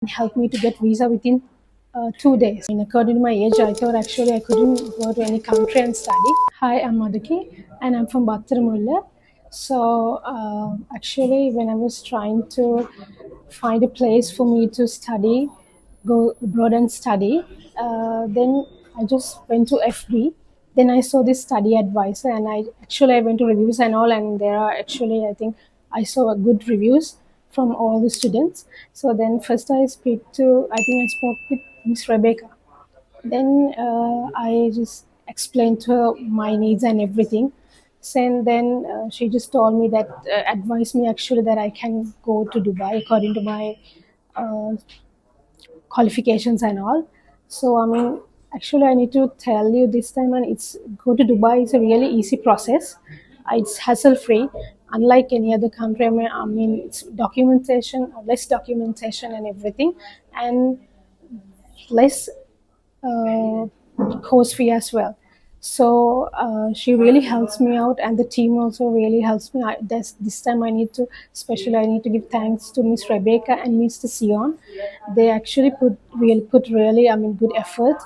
helped me to get visa within 2 days. According to my age, I thought actually I couldn't go to any country and study. Hi, I'm Madhuki and I'm from Battaramulla. So actually, when I was trying to find a place for me to study, go abroad and study, then I just went to FB. Then I saw this study advisor, and I went to reviews and all, and there are actually, I think I saw a good reviews from all the students. So then first I think I spoke with Miss Rebecca. Then I just explained to her my needs and everything. So, and then she just told me that, advised me actually that I can go to Dubai according to my uh, qualifications and all. So actually, I need to tell you this time, and it's go to Dubai is a really easy process. It's hassle free, unlike any other country. It's documentation, less documentation and everything, and less uh, course fee as well. So she really helps me out, and the team also really helps me. This time I need to give thanks to Miss Rebecca and Mr. Sion. They actually put really good effort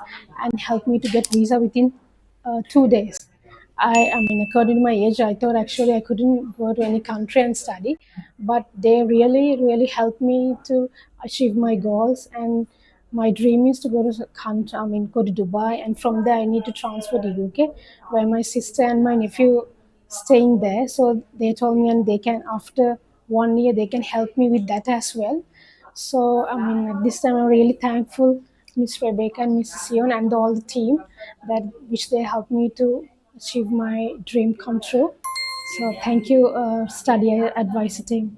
and helped me to get visa within 2 days. According to my age, I thought actually I couldn't go to any country and study, but they really helped me to achieve my goals. And my dream is to go to country, go to Dubai, and from there I need to transfer to UK, where my sister and my nephew staying there. So they told me, and they can after 1 year they can help me with that as well. So at this time I'm really thankful, Miss Rebecca and Mrs. Sion and all the team that which they helped me to achieve my dream come true. So thank you, Study Advisor team.